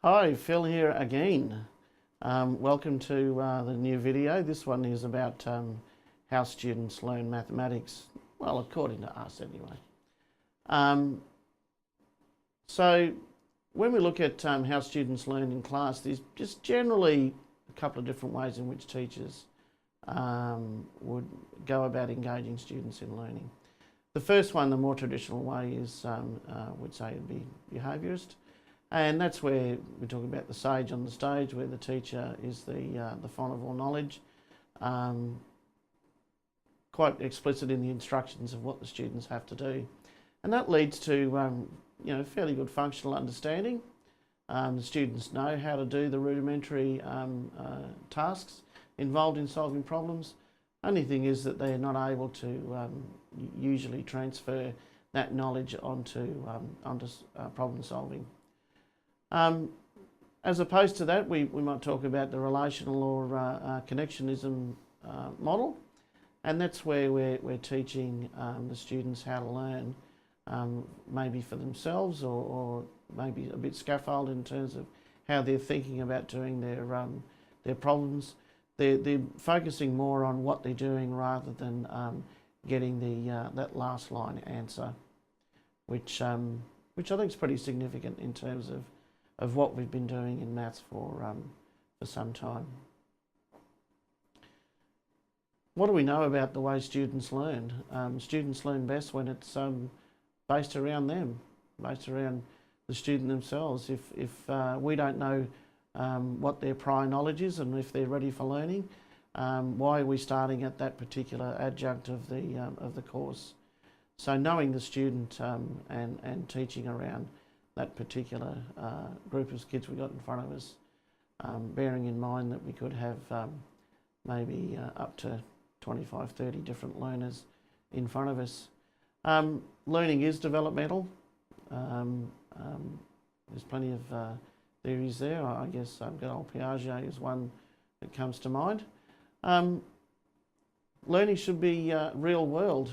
Hi, Phil here again. Welcome to the new video. This one is about how students learn mathematics, well, according to us anyway. Um, so when we look at how students learn in class, there's just generally a couple of different ways in which teachers would go about engaging students in learning. The first one, the more traditional way, is would say it'd be behaviourist. And that's where we're talking about the sage on the stage, where the teacher is the font of all knowledge, quite explicit in the instructions of what the students have to do. And that leads to fairly good functional understanding. The students know how to do the rudimentary tasks involved in solving problems. Only thing is that they're not able to usually transfer that knowledge onto problem solving. As opposed to that, we might talk about the relational or connectionism model, and that's where we're teaching the students how to learn, maybe for themselves or maybe a bit scaffold in terms of how they're thinking about doing their problems. They're focusing more on what they're doing rather than getting that last line answer, which I think is pretty significant in terms of what we've been doing in maths for some time. What do we know about the way students learn? Students learn best when it's based around them, based around the student themselves. If we don't know what their prior knowledge is and if they're ready for learning, why are we starting at that particular adjunct of the course? So knowing the student and teaching around that particular group of kids we got in front of us, bearing in mind that we could have maybe up to 25, 30 different learners in front of us. Learning is developmental. There's plenty of theories there. I guess good old Piaget is one that comes to mind. Learning should be real world.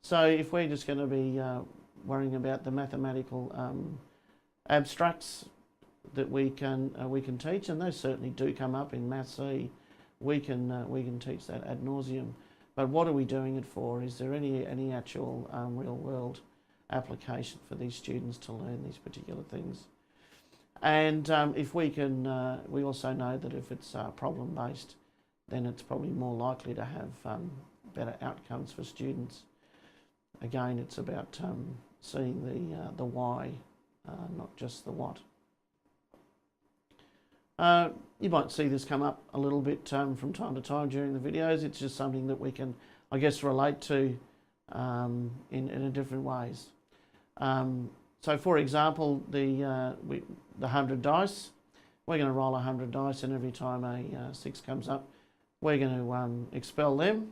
So if we're just going to be worrying about the mathematical abstracts that we can teach, and those certainly do come up in Maths E. We can teach that ad nauseum. But what are we doing it for? Is there any actual real world application for these students to learn these particular things? And if we can, we also know that if it's problem based, then it's probably more likely to have better outcomes for students. Again, it's about seeing the why, not just the what. You might see this come up a little bit from time to time during the videos. It's just something that we can, I guess, relate to in different ways. So, for example, the 100 dice. We're going to roll 100 dice, and every time a 6 comes up, we're going to expel them,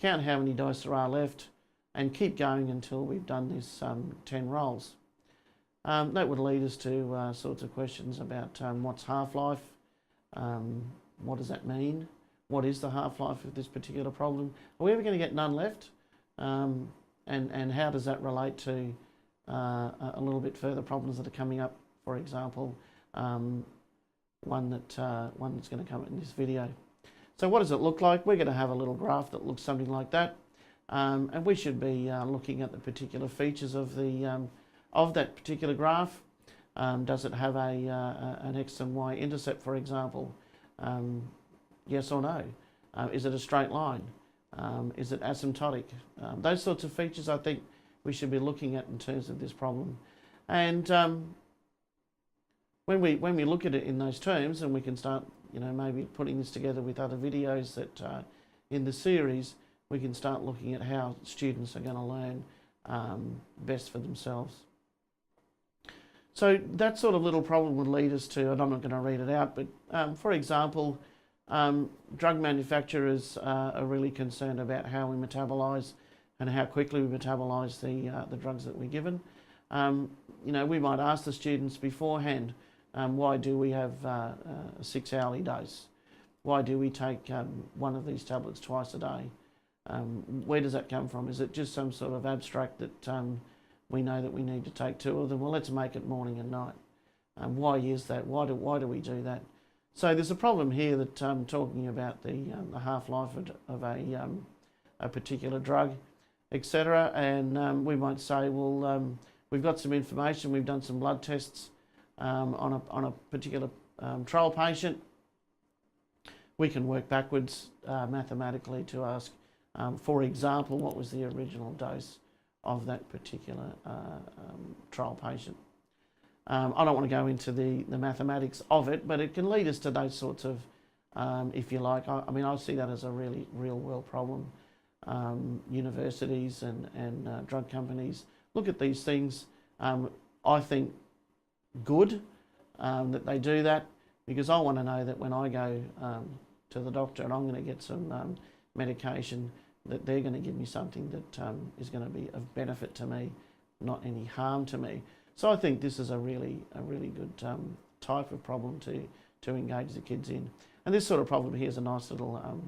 count how many dice there are left, and keep going until we've done this 10 rolls. That would lead us to sorts of questions about what's half-life, what does that mean, what is the half-life of this particular problem, are we ever going to get none left, and how does that relate to a little bit further problems that are coming up, for example, one that's going to come in this video. So what does it look like? We're going to have a little graph that looks something like that. And we should be looking at the particular features of that particular graph. Does it have an x and y intercept, for example? Yes or no? Is it a straight line? Is it asymptotic? Those sorts of features I think we should be looking at in terms of this problem. And when we look at it in those terms, and we can start maybe putting this together with other videos that in the series, we can start looking at how students are going to learn best for themselves. So that sort of little problem would lead us to, and I'm not going to read it out, but for example, drug manufacturers are really concerned about how we metabolise and how quickly we metabolise the drugs that we're given. We might ask the students beforehand, why do we have a 6-hourly dose? Why do we take one of these tablets twice a day? Where does that come from? Is it just some sort of abstract that we know that we need to take 2 of them? Well, let's make it morning and night. Why is that? Why do we do that? So there's a problem here that talking about the half-life of a particular drug, etc. And we might say, well, we've got some information. We've done some blood tests on a particular trial patient. We can work backwards mathematically to ask, for example, what was the original dose of that particular trial patient. I don't want to go into the mathematics of it, but it can lead us to those sorts of, if you like, I mean, I see that as a really real world problem. Universities and drug companies look at these things. I think good that they do that, because I want to know that when I go to the doctor and I'm going to get some medication, that they're going to give me something that is going to be of benefit to me, not any harm to me. So I think this is a really good type of problem to engage the kids in. And this sort of problem here is a nice little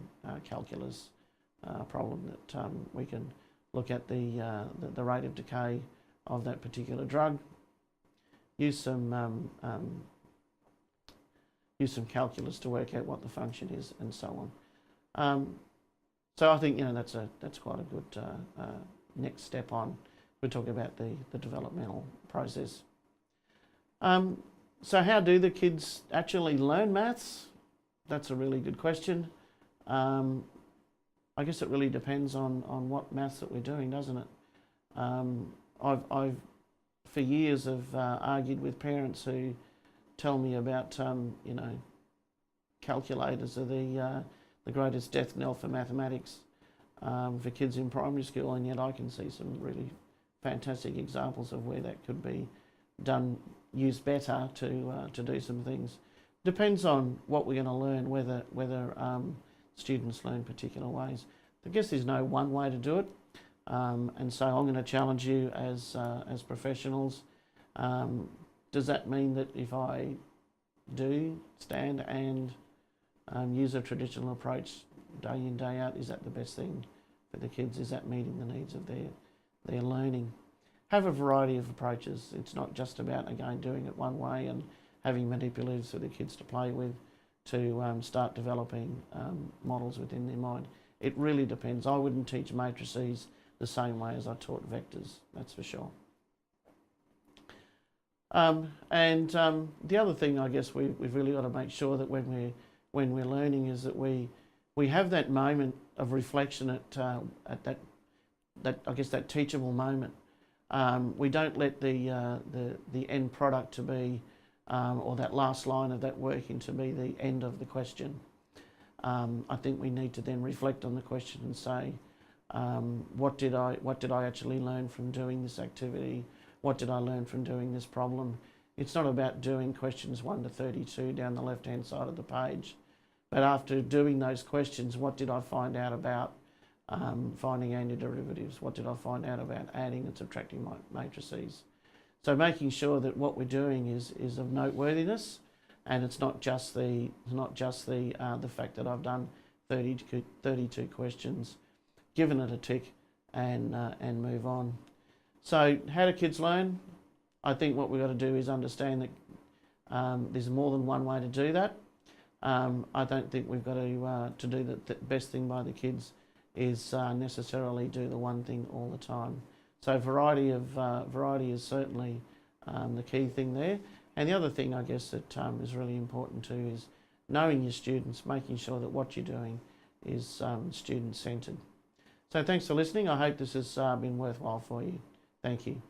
calculus problem that we can look at the rate of decay of that particular drug, use some calculus to work out what the function is, and so on. So I think that's quite a good next step on. We're talking about the developmental process. So how do the kids actually learn maths? That's a really good question. I guess it really depends on what maths that we're doing, doesn't it? I've for years have argued with parents who tell me about calculators are the greatest death knell for mathematics for kids in primary school, and yet I can see some really fantastic examples of where that could be used better to do some things. Depends on what we're going to learn, whether students learn particular ways. I guess there's no one way to do it, and so I'm going to challenge you as professionals. Does that mean that if I do stand and use a traditional approach day in, day out, is that the best thing for the kids? Is that meeting the needs of their learning? Have a variety of approaches. It's not just about, again, doing it one way and having manipulatives for the kids to play with to start developing models within their mind. It really depends. I wouldn't teach matrices the same way as I taught vectors, that's for sure. And the other thing, I guess, we've really got to make sure that when we're learning is that we have that moment of reflection at that I guess that teachable moment. We don't let the end product to be or that last line of that working to be the end of the question. I think we need to then reflect on the question and say, what did I actually learn from doing this activity? What did I learn from doing this problem? It's not about doing questions 1 to 32 down the left-hand side of the page, but after doing those questions, what did I find out about finding antiderivatives? What did I find out about adding and subtracting matrices? So making sure that what we're doing is of noteworthiness, and it's not just the fact that I've done 32 questions, given it a tick, and move on. So how do kids learn? I think what we've got to do is understand that there's more than one way to do that. I don't think we've got to do the best thing by the kids is necessarily do the one thing all the time. So variety is certainly the key thing there. And the other thing, I guess, that is really important too is knowing your students, making sure that what you're doing is student-centred. So thanks for listening. I hope this has been worthwhile for you. Thank you.